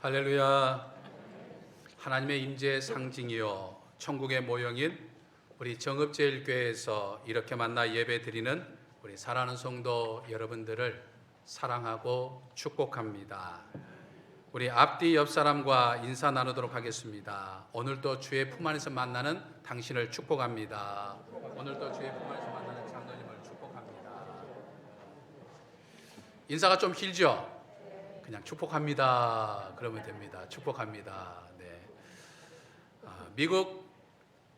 할렐루야. 하나님의 임재의 상징이요 천국의 모형인 우리 정읍제일교회에서 이렇게 만나 예배드리는 우리 사랑하는 성도 여러분들을 사랑하고 축복합니다. 우리 앞뒤 옆 사람과 인사 나누도록 하겠습니다. 오늘도 주의 품 안에서 만나는 당신을 축복합니다. 오늘도 주의 품 안에서 만나는 장로님을 축복합니다. 인사가 좀 길죠? 그냥 축복합니다. 그러면 됩니다. 축복합니다. 네. 미국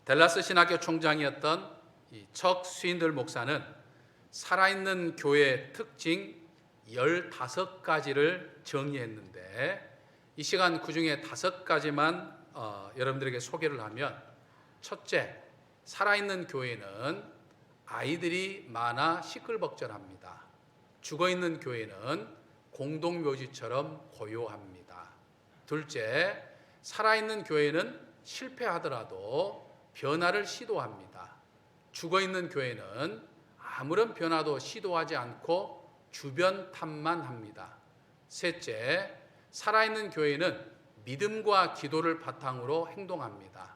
댈러스 신학교 총장이었던 척 스윈들 목사는 살아있는 교회의 특징 15가지를 정의했는데 이 시간 그 중에 5가지만 여러분들에게 소개를 하면, 첫째, 살아있는 교회는 아이들이 많아 시끌벅적합니다. 죽어있는 교회는 공동묘지처럼 고요합니다. 둘째, 살아있는 교회는 실패하더라도 변화를 시도합니다. 죽어있는 교회는 아무런 변화도 시도하지 않고 주변 탓만 합니다. 셋째, 살아있는 교회는 믿음과 기도를 바탕으로 행동합니다.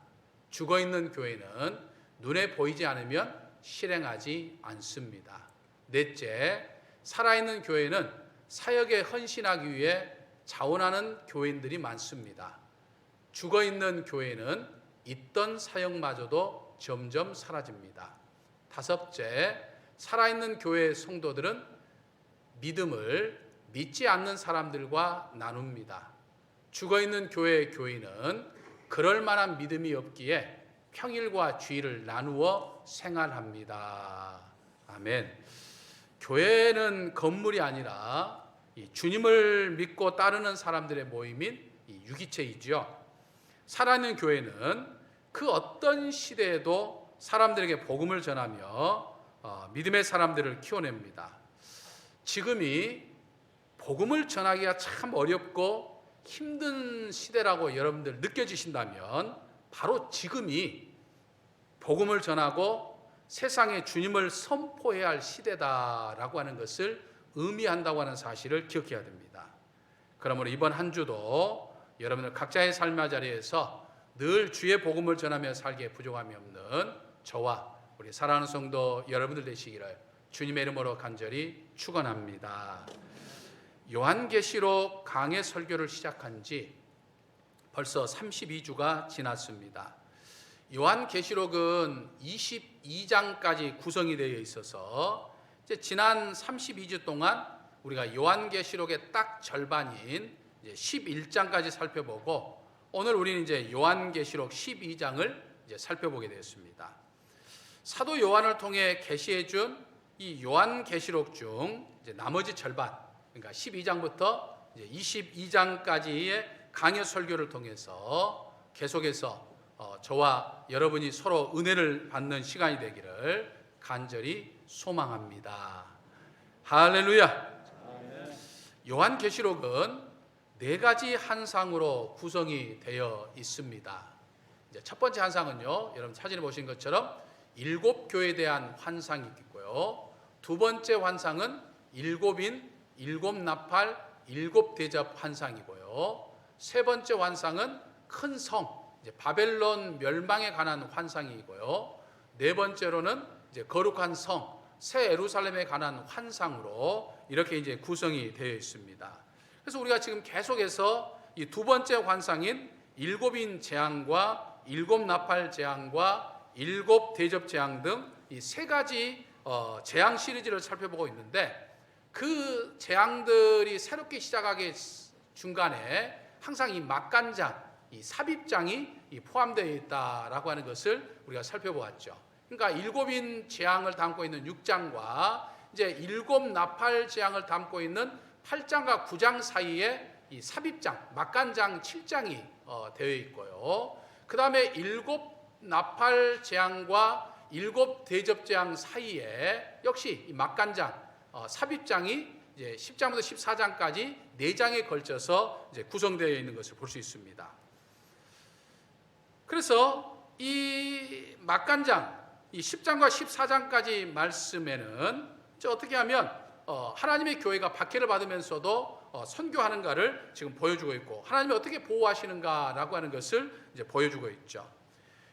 죽어있는 교회는 눈에 보이지 않으면 실행하지 않습니다. 넷째, 살아있는 교회는 사역에 헌신하기 위해 자원하는 교인들이 많습니다. 죽어있는 교회는 있던 사역마저도 점점 사라집니다. 다섯째, 살아있는 교회의 성도들은 믿음을 믿지 않는 사람들과 나눕니다. 죽어있는 교회의 교인은 그럴 만한 믿음이 없기에 평일과 주일을 나누어 생활합니다. 아멘. 교회는 건물이 아니라 주님을 믿고 따르는 사람들의 모임인 유기체이죠. 살아있는 교회는 그 어떤 시대에도 사람들에게 복음을 전하며 믿음의 사람들을 키워냅니다. 지금이 복음을 전하기가 참 어렵고 힘든 시대라고 여러분들 느껴지신다면 바로 지금이 복음을 전하고 세상에 주님을 선포해야 할 시대다라고 하는 것을 의미한다고 하는 사실을 기억해야 됩니다. 그러므로 이번 한 주도 여러분들 각자의 삶의 자리에서 늘 주의 복음을 전하며 살기에 부족함이 없는 저와 우리 사랑하는 성도 여러분들 되시기를 주님의 이름으로 간절히 축원합니다. 요한계시록 강해 설교를 시작한 지 벌써 32주가 지났습니다. 요한계시록은 22장까지 구성이 되어 있어서 이제 지난 32주 동안 우리가 요한계시록의 딱 절반인 이제 11장까지 살펴보고 오늘 우리는 이제 요한계시록 12장을 이제 살펴보게 되었습니다. 사도 요한을 통해 계시해 준 이 요한계시록 중 이제 나머지 절반, 그러니까 12장부터 이제 22장까지의 강해 설교를 통해서 계속해서 저와 여러분이 서로 은혜를 받는 시간이 되기를 간절히 소망합니다. 할렐루야. 요한계시록은 4가지 한상으로 구성이 되어 있습니다. 이제 첫 번째 한상은요, 여러분 사진에 보신 것처럼 7교회에 대한 환상이 있고요. 두 번째 환상은 7인 7나팔 7대접 환상이고요. 세 번째 환상은 큰 성, 이제 바벨론 멸망에 관한 환상이고요. 네 번째로는 이제 거룩한 성, 새 예루살렘에 관한 환상으로 이렇게 이제 구성이 되어 있습니다. 그래서 우리가 지금 계속해서 이 두 번째 환상인 7인 재앙과 7나팔 재앙과 7대접 재앙 등 이 3가지 재앙 시리즈를 살펴보고 있는데, 그 재앙들이 새롭게 시작하기 중간에 항상 이 막간장, 이 삽입장이 포함되어 있다라고 하는 것을 우리가 살펴보았죠. 그러니까 7인 재앙을 담고 있는 6장과 이제 7나팔 재앙을 담고 있는 8장과 9장 사이에 이 삽입장, 막간장 7장이 되어 있고요. 그 다음에 7나팔 재앙과 7대접 재앙 사이에 역시 이 막간장, 삽입장이 이제 10장부터 14장까지 4장에 걸쳐서 이제 구성되어 있는 것을 볼 수 있습니다. 그래서 이 막간장, 이 10장과 14장까지 말씀에는 어떻게 하면 하나님의 교회가 박해를 받으면서도 선교하는가를 지금 보여주고 있고, 하나님이 어떻게 보호하시는가라고 하는 것을 이제 보여주고 있죠.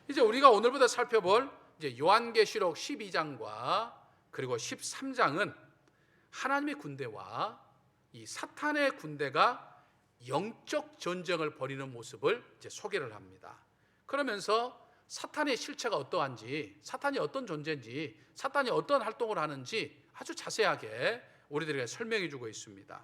이제 우리가 오늘부터 살펴볼 이제 요한계시록 12장과 그리고 13장은 하나님의 군대와 이 사탄의 군대가 영적 전쟁을 벌이는 모습을 이제 소개를 합니다. 그러면서 사탄의 실체가 어떠한지, 사탄이 어떤 존재인지, 사탄이 어떤 활동을 하는지 아주 자세하게 우리들에게 설명해 주고 있습니다.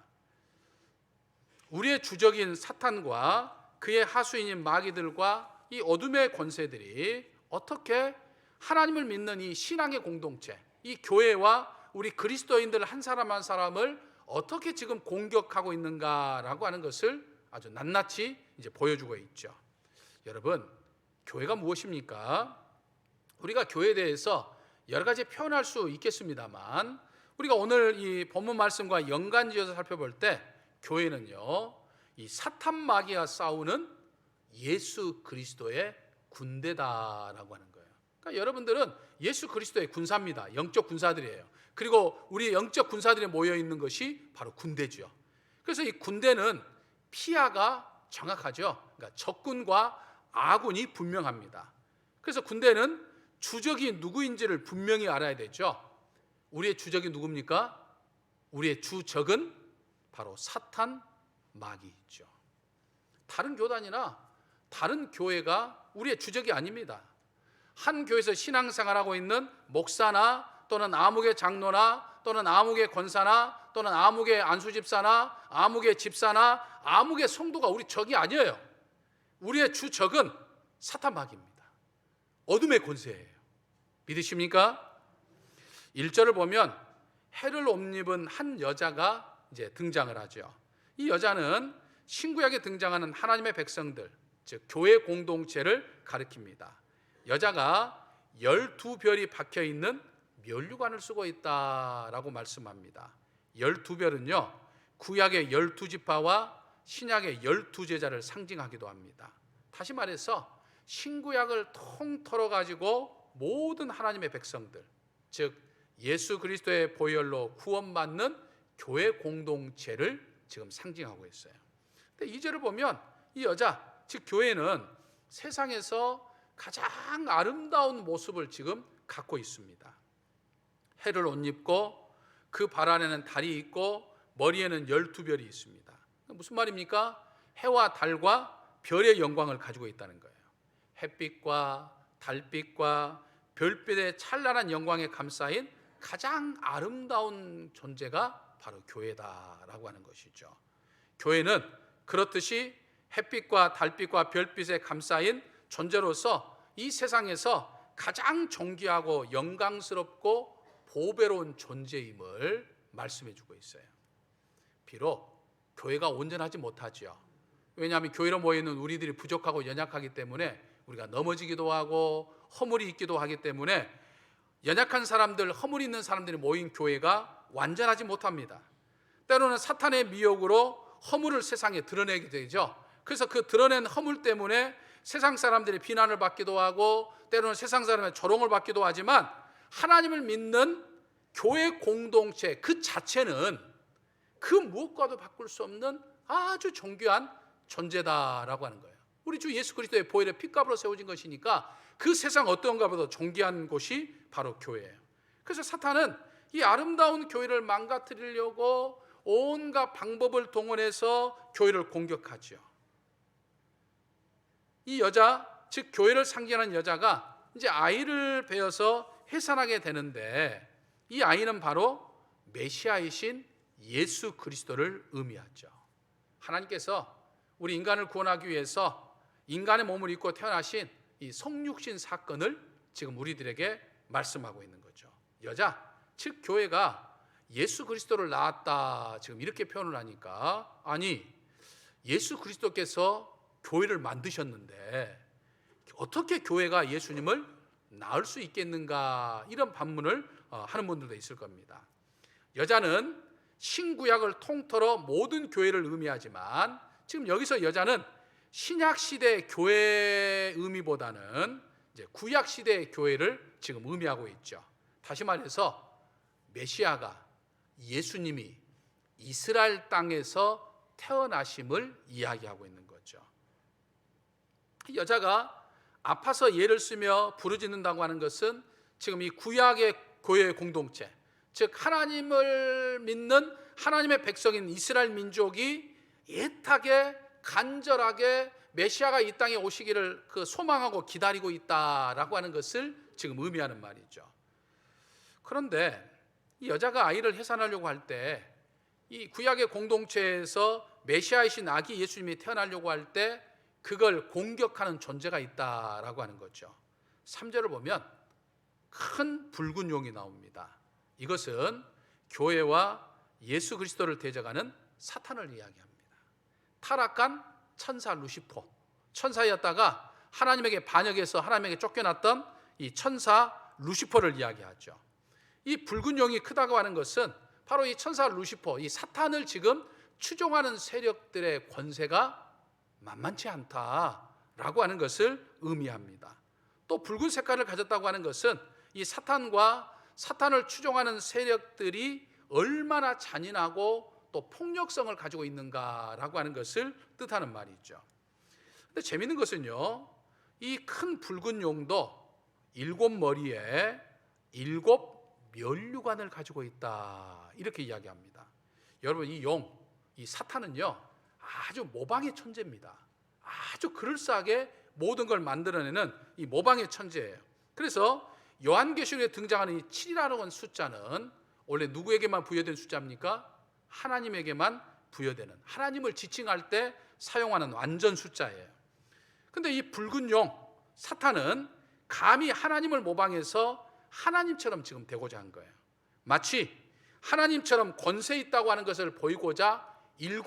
우리의 주적인 사탄과 그의 하수인인 마귀들과 이 어둠의 권세들이 어떻게 하나님을 믿는 이 신앙의 공동체, 이 교회와 우리 그리스도인들 한 사람 한 사람을 어떻게 지금 공격하고 있는가라고 하는 것을 아주 낱낱이 이제 보여주고 있죠. 여러분, 교회가 무엇입니까? 우리가 교회에 대해서 여러 가지 표현할 수 있겠습니다만, 우리가 오늘 이 본문 말씀과 연관지어서 살펴볼 때 교회는요, 이 사탄 마귀와 싸우는 예수 그리스도의 군대다라고 하는 거예요. 그러니까 여러분들은 예수 그리스도의 군사입니다. 영적 군사들이에요. 그리고 우리 영적 군사들이 모여 있는 것이 바로 군대죠. 그래서 이 군대는 피하가 정확하죠. 그러니까 적군과 아군이 분명합니다. 그래서 군대는 주적이 누구인지를 분명히 알아야 되죠. 우리의 주적이 누굽니까? 우리의 주적은 바로 사탄 마귀죠. 다른 교단이나 다른 교회가 우리의 주적이 아닙니다. 한 교회에서 신앙생활하고 있는 목사나 또는 아무개 장로나 또는 아무개 권사나 또는 아무개 안수집사나 아무개 집사나 아무개 성도가 우리 적이 아니에요. 우리의 주적은 사탄 마귀입니다. 어둠의 권세예요. 믿으십니까? 1절을 보면 해를 옷 입은 한 여자가 이제 등장을 하죠. 이 여자는 신구약에 등장하는 하나님의 백성들, 즉 교회 공동체를 가리킵니다. 여자가 12별이 박혀 있는 면류관을 쓰고 있다라고 말씀합니다. 12별은요, 구약의 12지파와 신약의 12제자를 상징하기도 합니다. 다시 말해서 신구약을 통틀어 가지고 모든 하나님의 백성들, 즉 예수 그리스도의 보혈로 구원받는 교회 공동체를 지금 상징하고 있어요. 근데 2절을 보면 이 여자, 즉 교회는 세상에서 가장 아름다운 모습을 지금 갖고 있습니다. 해를 옷 입고 그 발 안에는 달이 있고 머리에는 12별이 있습니다. 무슨 말입니까? 해와 달과 별의 영광을 가지고 있다는 거예요. 햇빛과 달빛과 별빛의 찬란한 영광에 감싸인 가장 아름다운 존재가 바로 교회다라고 하는 것이죠. 교회는 그렇듯이 햇빛과 달빛과 별빛에 감싸인 존재로서 이 세상에서 가장 존귀하고 영광스럽고 보배로운 존재임을 말씀해 주고 있어요. 비록 교회가 온전하지 못하죠. 왜냐하면 교회로 모이는 우리들이 부족하고 연약하기 때문에 우리가 넘어지기도 하고 허물이 있기도 하기 때문에 연약한 사람들, 허물이 있는 사람들이 모인 교회가 완전하지 못합니다. 때로는 사탄의 미혹으로 허물을 세상에 드러내게 되죠. 그래서 그 드러낸 허물 때문에 세상 사람들이 비난을 받기도 하고 때로는 세상 사람의 조롱을 받기도 하지만 하나님을 믿는 교회 공동체 그 자체는 그 무엇과도 바꿀 수 없는 아주 존귀한 존재다라고 하는 거예요. 우리 주 예수 그리스도의 보혈의 핏값으로 세워진 것이니까 그 세상 어떤 것보다 존귀한 곳이 바로 교회예요. 그래서 사탄은 이 아름다운 교회를 망가뜨리려고 온갖 방법을 동원해서 교회를 공격하죠. 이 여자, 즉 교회를 상징하는 여자가 이제 아이를 베어서 해산하게 되는데 이 아이는 바로 메시아이신 예수 그리스도를 의미하죠. 하나님께서 우리 인간을 구원하기 위해서 인간의 몸을 입고 태어나신 이 성육신 사건을 지금 우리들에게 말씀하고 있는 거죠. 여자, 즉 교회가 예수 그리스도를 낳았다 지금 이렇게 표현을 하니까 아니 예수 그리스도께서 교회를 만드셨는데 어떻게 교회가 예수님을 낳을 수 있겠는가 이런 반문을 하는 분들도 있을 겁니다. 여자는 신구약을 통틀어 모든 교회를 의미하지만 지금 여기서 여자는 신약 시대 교회의 의미보다는 이제 구약 시대의 교회를 지금 의미하고 있죠. 다시 말해서 메시아가 예수님이 이스라엘 땅에서 태어나심을 이야기하고 있는 거죠. 여자가 아파서 예를 쓰며 부르짖는다고 하는 것은 지금 이 구약의 교회의 공동체, 즉 하나님을 믿는 하나님의 백성인 이스라엘 민족이 애타게 간절하게 메시아가 이 땅에 오시기를 소망하고 기다리고 있다라고 하는 것을 지금 의미하는 말이죠. 그런데 이 여자가 아이를 해산하려고 할 때 이 구약의 공동체에서 메시아이신 아기 예수님이 태어나려고 할 때 그걸 공격하는 존재가 있다라고 하는 거죠. 3절을 보면 큰 붉은 용이 나옵니다. 이것은 교회와 예수 그리스도를 대적하는 사탄을 이야기합니다. 타락한 천사 루시포, 천사였다가 하나님에게 반역해서 하나님에게 쫓겨났던 이 천사 루시퍼를 이야기하죠. 이 붉은 용이 크다고 하는 것은 바로 이 천사 루시퍼, 이 사탄을 지금 추종하는 세력들의 권세가 만만치 않다라고 하는 것을 의미합니다. 또 붉은 색깔을 가졌다고 하는 것은 이 사탄과 사탄을 추종하는 세력들이 얼마나 잔인하고 또 폭력성을 가지고 있는가라고 하는 것을 뜻하는 말이죠. 근데 재미있는 것은요, 이 큰 붉은 용도 7머리에 7 면류관을 가지고 있다, 이렇게 이야기합니다. 여러분, 이 용, 이 사탄은요 아주 모방의 천재입니다. 아주 그럴싸하게 모든 걸 만들어내는 이 모방의 천재예요. 그래서 요한계시록에 등장하는 이 7이라는 숫자는 원래 누구에게만 부여된 숫자입니까? 하나님에게만 부여되는, 하나님을 지칭할 때 사용하는 완전 숫자예요. 근데 이 붉은 용 사탄은 감히 하나님을 모방해서 하나님처럼 지금 되고자 한 거예요. 마치 하나님처럼 권세 있다고 하는 것을 보이고자 7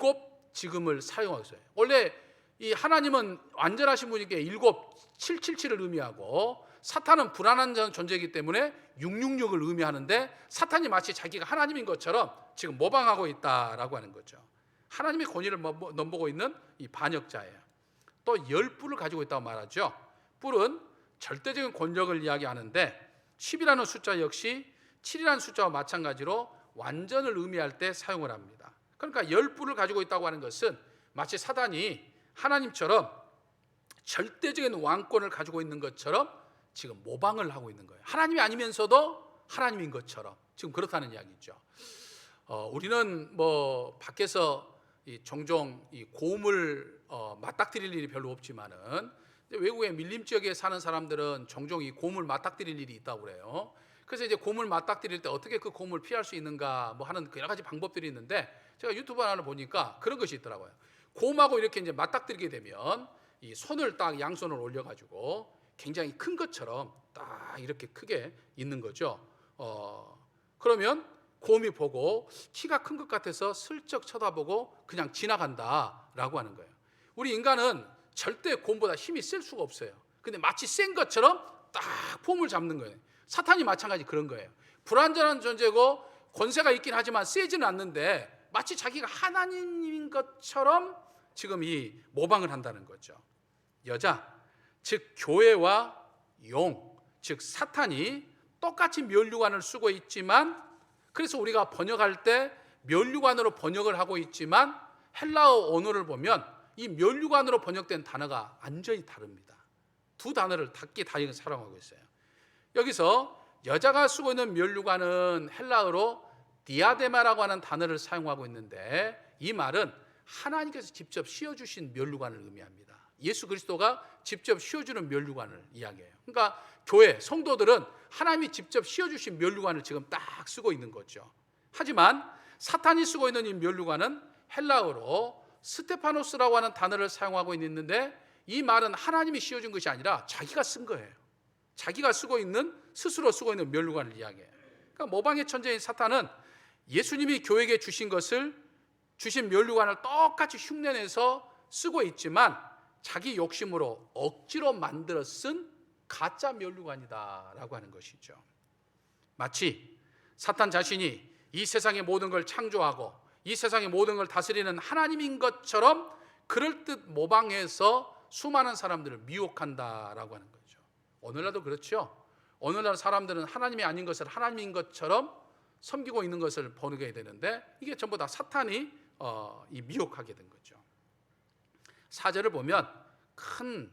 지금을 사용하고 있어요. 원래 이 하나님은 완전하신 분이기에 777을 의미하고 사탄은 불안한 존재이기 때문에 666을 의미하는데 사탄이 마치 자기가 하나님인 것처럼 지금 모방하고 있다라고 하는 거죠. 하나님의 권위를 넘보고 있는 이 반역자예요. 또 10뿔을 가지고 있다고 말하죠. 뿔은 절대적인 권력을 이야기하는데 10이라는 숫자 역시 7이라는 숫자와 마찬가지로 완전을 의미할 때 사용을 합니다. 그러니까 10뿔을 가지고 있다고 하는 것은 마치 사단이 하나님처럼 절대적인 왕권을 가지고 있는 것처럼 지금 모방을 하고 있는 거예요. 하나님이 아니면서도 하나님인 것처럼 지금 그렇다는 이야기죠. 우리는 뭐 밖에서 종종 이 고음을 맞닥뜨릴 일이 별로 없지만은 외국의 밀림 지역에 사는 사람들은 종종 이 고음을 맞닥뜨릴 일이 있다고 그래요. 그래서 이제 고음을 맞닥뜨릴 때 어떻게 그 고음을 피할 수 있는가 뭐 하는 여러 가지 방법들이 있는데 제가 유튜브 하나를 보니까 그런 것이 있더라고요. 고음하고 이렇게 이제 맞닥뜨리게 되면 이 손을 딱 양손을 올려가지고 굉장히 큰 것처럼 딱 이렇게 크게 있는 거죠. 그러면 고음이 보고 키가 큰 것 같아서 슬쩍 쳐다보고 그냥 지나간다라고 하는 거예요. 우리 인간은 절대 고음보다 힘이 셀 수가 없어요. 근데 마치 센 것처럼 딱 폼을 잡는 거예요. 사탄이 마찬가지 그런 거예요. 불완전한 존재고 권세가 있긴 하지만 세지는 않는데 마치 자기가 하나님인 것처럼 지금 이 모방을 한다는 거죠. 여자, 즉 교회와 용, 즉 사탄이 똑같이 면류관을 쓰고 있지만, 그래서 우리가 번역할 때 면류관으로 번역을 하고 있지만 헬라어 언어를 보면 이 면류관으로 번역된 단어가 완전히 다릅니다. 두 단어를 각기 다르게 사용하고 있어요. 여기서 여자가 쓰고 있는 면류관은 헬라어로 디아데마라고 하는 단어를 사용하고 있는데 이 말은 하나님께서 직접 씌워주신 면류관을 의미합니다. 예수 그리스도가 직접 씌워주는 면류관을 이야기해요. 그러니까 교회 성도들은 하나님이 직접 씌워주신 면류관을 지금 딱 쓰고 있는 거죠. 하지만 사탄이 쓰고 있는 이 면류관은 헬라어로 스테파노스라고 하는 단어를 사용하고 있는데 이 말은 하나님이 씌워준 것이 아니라 자기가 쓴 거예요. 자기가 쓰고 있는, 스스로 쓰고 있는 면류관을 이야기해요. 그러니까 모방의 천재인 사탄은 예수님이 교회에게 주신 것을, 주신 면류관을 똑같이 흉내내서 쓰고 있지만 자기 욕심으로 억지로 만들어 쓴 가짜 면류관이다라고 하는 것이죠. 마치 사탄 자신이 이 세상의 모든 걸 창조하고 이 세상의 모든 걸 다스리는 하나님인 것처럼 그럴듯 모방해서 수많은 사람들을 미혹한다라고 하는 거죠. 오늘날도 그렇죠. 오늘날 사람들은 하나님이 아닌 것을 하나님인 것처럼 섬기고 있는 것을 보게 되는데 이게 전부 다 사탄이 이 미혹하게 된 거죠. 4절을 보면 큰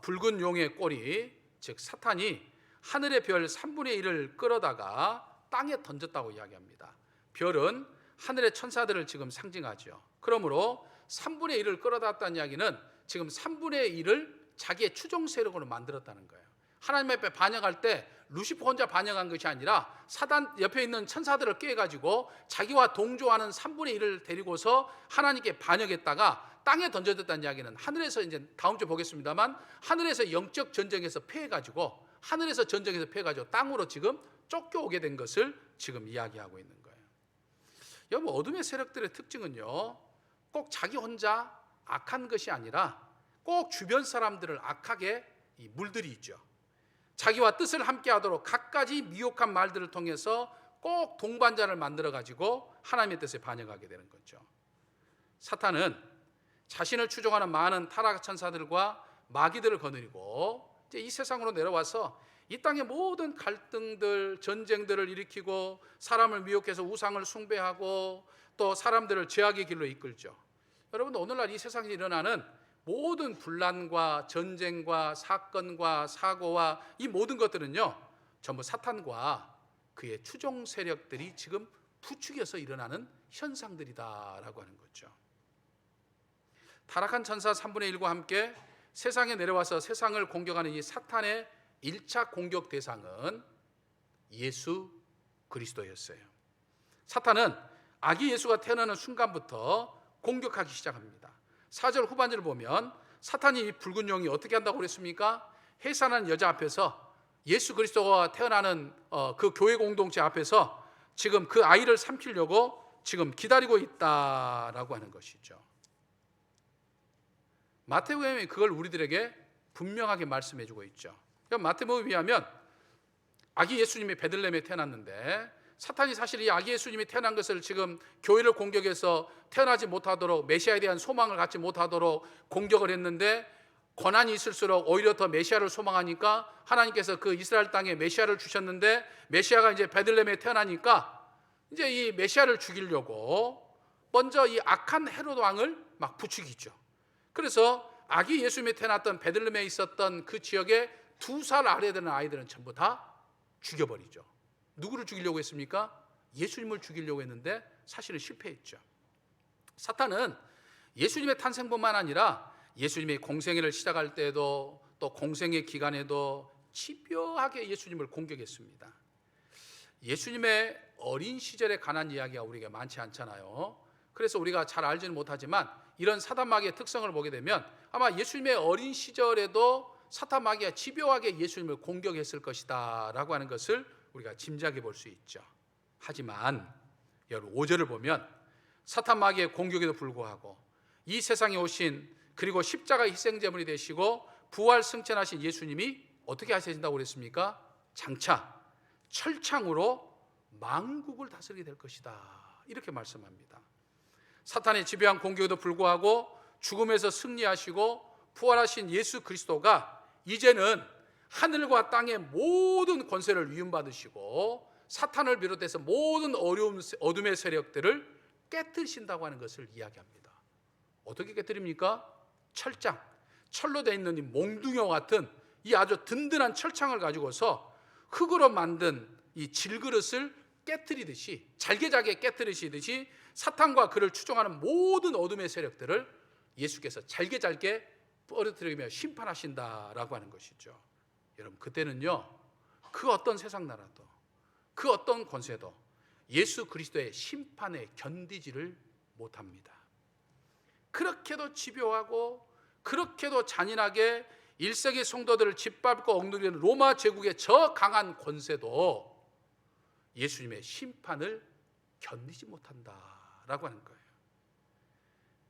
붉은 용의 꼬리, 즉 사탄이 하늘의 별 3분의 1을 끌어다가 땅에 던졌다고 이야기합니다. 별은 하늘의 천사들을 지금 상징하죠. 그러므로 3분의 1을 끌어다왔다는 이야기는 지금 3분의 1을 자기의 추종 세력으로 만들었다는 거예요. 하나님 앞에 반역할 때 루시퍼 혼자 반역한 것이 아니라 사단 옆에 있는 천사들을 깨가지고 자기와 동조하는 3분의 1을 데리고서 하나님께 반역했다가 땅에 던져졌다는 이야기는 하늘에서, 이제 다음 주에 보겠습니다만, 하늘에서 영적 전쟁에서 패해가지고, 하늘에서 전쟁에서 패해가지고 땅으로 지금 쫓겨오게 된 것을 지금 이야기하고 있는 거예요. 여러분, 어둠의 세력들의 특징은요, 꼭 자기 혼자 악한 것이 아니라 꼭 주변 사람들을 악하게 물들이죠. 자기와 뜻을 함께하도록 갖가지 미혹한 말들을 통해서 꼭 동반자를 만들어가지고 하나님의 뜻에 반역하게 되는 거죠. 사탄은 자신을 추종하는 많은 타락 천사들과 마귀들을 거느리고 이제 이 세상으로 내려와서 이 땅의 모든 갈등들, 전쟁들을 일으키고 사람을 미혹해서 우상을 숭배하고 또 사람들을 죄악의 길로 이끌죠. 여러분, 오늘날 이 세상에 일어나는 모든 분란과 전쟁과 사건과 사고와 이 모든 것들은요, 전부 사탄과 그의 추종 세력들이 지금 부추겨서 일어나는 현상들이다라고 하는 거죠. 타락한 천사 3분의 1과 함께 세상에 내려와서 세상을 공격하는 이 사탄의 1차 공격 대상은 예수 그리스도였어요. 사탄은 아기 예수가 태어나는 순간부터 공격하기 시작합니다. 4절 후반절을 보면 사탄이 이 붉은 용이 어떻게 한다고 그랬습니까? 해산한 여자 앞에서, 예수 그리스도가 태어나는 그 교회 공동체 앞에서 지금 그 아이를 삼키려고 지금 기다리고 있다라고 하는 것이죠. 마태복음이 그걸 우리들에게 분명하게 말씀해 주고 있죠. 마태복음에 의하면 아기 예수님이 베들레헴에 태어났는데, 사탄이 사실 이 아기 예수님이 태어난 것을 지금 교회를 공격해서 태어나지 못하도록, 메시아에 대한 소망을 갖지 못하도록 공격을 했는데, 고난이 있을수록 오히려 더 메시아를 소망하니까 하나님께서 그 이스라엘 땅에 메시아를 주셨는데, 메시아가 이제 베들레헴에 태어나니까 이제 이 메시아를 죽이려고 먼저 이 악한 헤롯 왕을 막 부추기죠. 그래서 아기 예수님이 태어났던 베들레헴에 있었던 그 지역에 2살 아래 되는 아이들은 전부 다 죽여버리죠. 누구를 죽이려고 했습니까? 예수님을 죽이려고 했는데 사실은 실패했죠. 사탄은 예수님의 탄생뿐만 아니라 예수님의 공생애를 시작할 때도, 또 공생애 기간에도 집요하게 예수님을 공격했습니다. 예수님의 어린 시절에 관한 이야기가 우리에게 많지 않잖아요. 그래서 우리가 잘 알지는 못하지만 이런 사탄 마귀의 특성을 보게 되면 아마 예수님의 어린 시절에도 사탄 마귀가 집요하게 예수님을 공격했을 것이다 라고 하는 것을 우리가 짐작해 볼 수 있죠. 하지만 여러분, 5절을 보면 사탄 마귀의 공격에도 불구하고 이 세상에 오신, 그리고 십자가 희생제물이 되시고 부활 승천하신 예수님이 어떻게 하신다고 그랬습니까? 장차 철창으로 만국을 다스리게 될 것이다, 이렇게 말씀합니다. 사탄의 집요한 공격에도 불구하고 죽음에서 승리하시고 부활하신 예수 그리스도가 이제는 하늘과 땅의 모든 권세를 위임받으시고 사탄을 비롯해서 모든 어둠의 세력들을 깨뜨리신다고 하는 것을 이야기합니다. 어떻게 깨뜨립니까? 철장, 철로 되어 있는 이 몽둥이와 같은 이 아주 든든한 철창을 가지고서 흙으로 만든 이 질그릇을 깨뜨리듯이, 잘게잘게 깨뜨리시듯이 사탄과 그를 추종하는 모든 어둠의 세력들을 예수께서 잘게잘게 부러뜨리며 심판하신다라고 하는 것이죠. 여러분, 그때는요, 그 어떤 세상 나라도, 그 어떤 권세도 예수 그리스도의 심판에 견디지를 못합니다. 그렇게도 집요하고 그렇게도 잔인하게 1세기 성도들을 짓밟고 억누르는 로마 제국의 저 강한 권세도 예수님의 심판을 견디지 못한다라고 하는 거예요.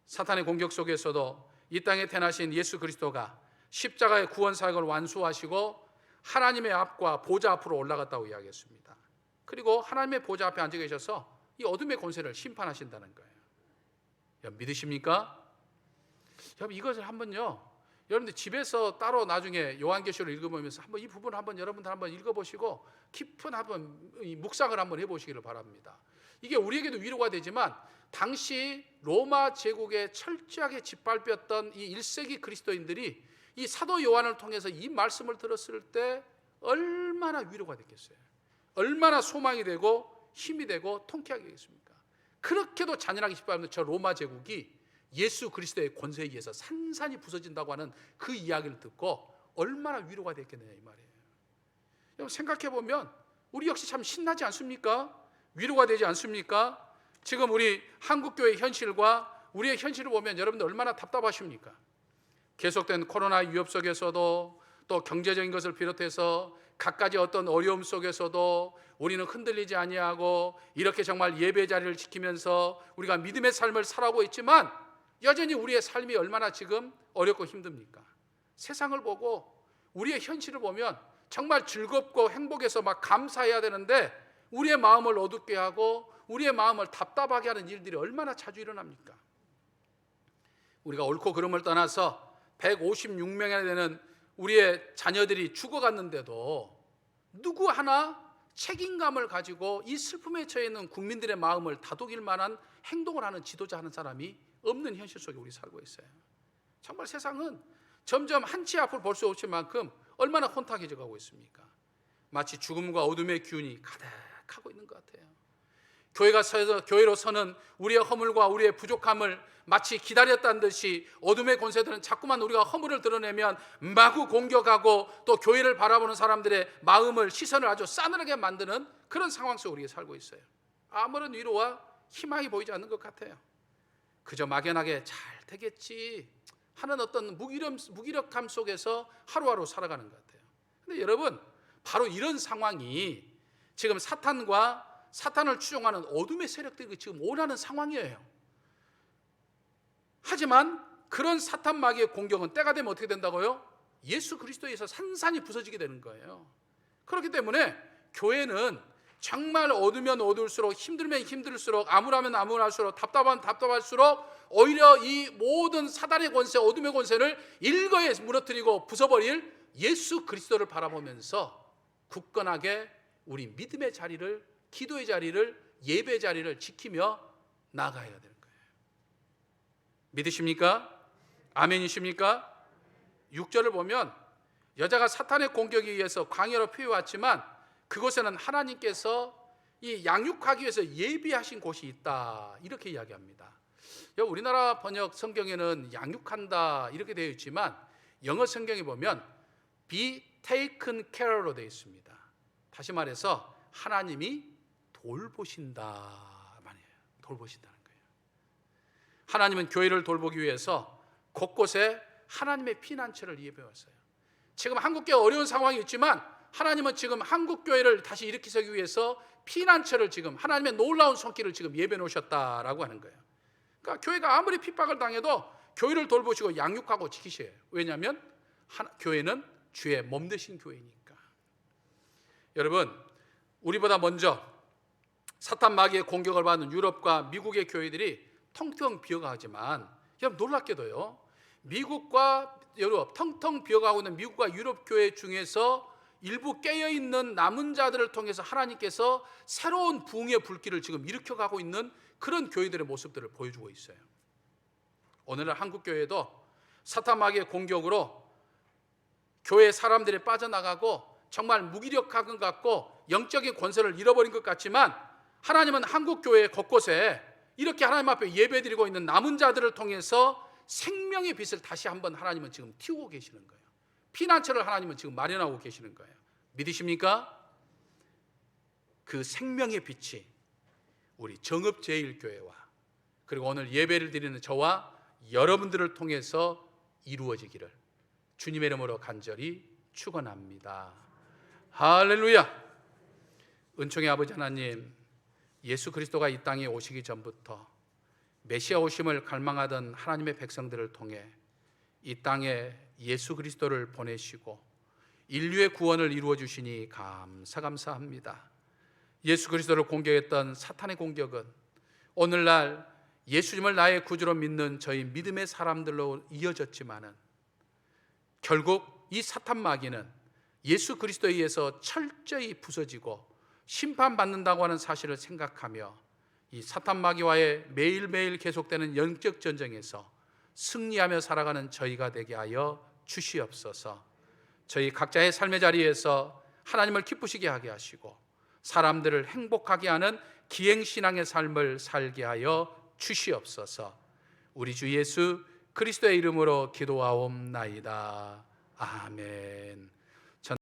사탄의 공격 속에서도 이 땅에 태어나신 예수 그리스도가 십자가의 구원 사역을 완수하시고 하나님의 앞과 보좌 앞으로 올라갔다고 이야기했습니다. 그리고 하나님의 보좌 앞에 앉아 계셔서 이 어둠의 권세를 심판하신다는 거예요. 여러분, 믿으십니까? 여러분, 이것을 한번요, 여러분들 집에서 따로 나중에 요한계시록을 읽어보면서 한번 이 부분을 한번 여러분들 한번 읽어보시고 깊은 한번 묵상을 한번 해보시기를 바랍니다. 이게 우리에게도 위로가 되지만 당시 로마 제국에 철저하게 짓밟혔던 이 1세기 그리스도인들이 이 사도 요한을 통해서 이 말씀을 들었을 때 얼마나 위로가 됐겠어요. 얼마나 소망이 되고 힘이 되고 통쾌하게 되겠습니까? 그렇게도 잔인하게 짓밟는 저 로마 제국이 예수 그리스도의 권세에 의해서 산산이 부서진다고 하는 그 이야기를 듣고 얼마나 위로가 됐겠느냐 이 말이에요. 여러분 생각해 보면 우리 역시 참 신나지 않습니까? 위로가 되지 않습니까? 지금 우리 한국교회 현실과 우리의 현실을 보면 여러분들 얼마나 답답하십니까? 계속된 코로나 위협 속에서도 또 경제적인 것을 비롯해서 갖가지 어떤 어려움 속에서도 우리는 흔들리지 아니하고 이렇게 정말 예배 자리를 지키면서 우리가 믿음의 삶을 살아가고 있지만 여전히 우리의 삶이 얼마나 지금 어렵고 힘듭니까? 세상을 보고 우리의 현실을 보면 정말 즐겁고 행복해서 막 감사해야 되는데 우리의 마음을 어둡게 하고 우리의 마음을 답답하게 하는 일들이 얼마나 자주 일어납니까? 우리가 옳고 그름을 떠나서 156명이나 되는 우리의 자녀들이 죽어갔는데도 누구 하나 책임감을 가지고 이 슬픔에 처해 있는 국민들의 마음을 다독일 만한 행동을 하는 지도자 하는 사람이 없는 현실 속에 우리 살고 있어요. 정말 세상은 점점 한치 앞을 볼 수 없을 만큼 얼마나 혼탁해져 가고 있습니까? 마치 죽음과 어둠의 기운이 가득하고 있는 것 같아요. 교회로서는 우리의 허물과 우리의 부족함을 마치 기다렸다는 듯이 어둠의 권세들은 자꾸만 우리가 허물을 드러내면 마구 공격하고 또 교회를 바라보는 사람들의 마음을 시선을 아주 싸늘하게 만드는 그런 상황 속에 우리가 살고 있어요. 아무런 위로와 희망이 보이지 않는 것 같아요. 그저 막연하게 잘 되겠지 하는 어떤 무기력함 속에서 하루하루 살아가는 것 같아요. 근데 여러분 바로 이런 상황이 지금 사탄을 추종하는 어둠의 세력들이 지금 원하는 상황이에요. 하지만 그런 사탄 마귀의 공격은 때가 되면 어떻게 된다고요? 예수 그리스도에서 산산이 부서지게 되는 거예요. 그렇기 때문에 교회는 정말 어두면 어두울수록 힘들면 힘들수록 암울하면 암울할수록 답답하면 답답할수록 오히려 이 모든 사단의 권세 어둠의 권세를 일거에 무너뜨리고 부숴버릴 예수 그리스도를 바라보면서 굳건하게 우리 믿음의 자리를 기도의 자리를 예배 자리를 지키며 나가야 되는 거예요. 믿으십니까? 아멘이십니까? 6절을 보면 여자가 사탄의 공격에 의해서 광야로 피해왔지만 그곳에는 하나님께서 이 양육하기 위해서 예비하신 곳이 있다 이렇게 이야기합니다. 우리나라 번역 성경에는 양육한다 이렇게 되어 있지만 영어 성경에 보면 be taken care로 되어 있습니다. 다시 말해서 하나님이 돌보신다 말이에요. 돌보신다는 거예요. 하나님은 교회를 돌보기 위해서 곳곳에 하나님의 피난처를 예비해 왔어요. 지금 한국교회 어려운 상황이 있지만 하나님은 지금 한국교회를 다시 일으키기 위해서 피난처를 지금 하나님의 놀라운 손길을 지금 예배해 놓으셨다라고 하는 거예요. 그러니까 교회가 아무리 핍박을 당해도 교회를 돌보시고 양육하고 지키셔요. 왜냐하면 교회는 주의 몸 되신 교회니까. 여러분 우리보다 먼저 사탄 마귀의 공격을 받는 유럽과 미국의 교회들이 텅텅 비어가지만 여러분 놀랍게도요 미국과 유럽 텅텅 비어가고 있는 미국과 유럽 교회 중에서 일부 깨어있는 남은 자들을 통해서 하나님께서 새로운 부흥의 불길을 지금 일으켜가고 있는 그런 교회들의 모습들을 보여주고 있어요. 오늘날 한국교회도 사탄 마귀의 공격으로 교회 사람들이 빠져나가고 정말 무기력한 것 같고 영적인 권세를 잃어버린 것 같지만 하나님은 한국교회 곳곳에 이렇게 하나님 앞에 예배드리고 있는 남은 자들을 통해서 생명의 빛을 다시 한번 하나님은 지금 틔우고 계시는 거예요. 피난처를 하나님은 지금 마련하고 계시는 거예요. 믿으십니까? 그 생명의 빛이 우리 정읍제일교회와 그리고 오늘 예배를 드리는 저와 여러분들을 통해서 이루어지기를 주님의 이름으로 간절히 축원합니다. 할렐루야. 은총의 아버지 하나님, 예수 그리스도가 이 땅에 오시기 전부터 메시아 오심을 갈망하던 하나님의 백성들을 통해 이 땅에 예수 그리스도를 보내시고 인류의 구원을 이루어 주시니 감사합니다. 예수 그리스도를 공격했던 사탄의 공격은 오늘날 예수님을 나의 구주로 믿는 저희 믿음의 사람들로 이어졌지만은 결국 이 사탄 마귀는 예수 그리스도에 의해서 철저히 부서지고 심판받는다고 하는 사실을 생각하며 이 사탄 마귀와의 매일매일 계속되는 영적 전쟁에서 승리하며 살아가는 저희가 되게 하여 주시옵소서. 저희 각자의 삶의 자리에서 하나님을 기쁘시게 하게 하시고 사람들을 행복하게 하는 기행신앙의 삶을 살게 하여 주시옵소서. 우리 주 예수 그리스도의 이름으로 기도하옵나이다. 아멘.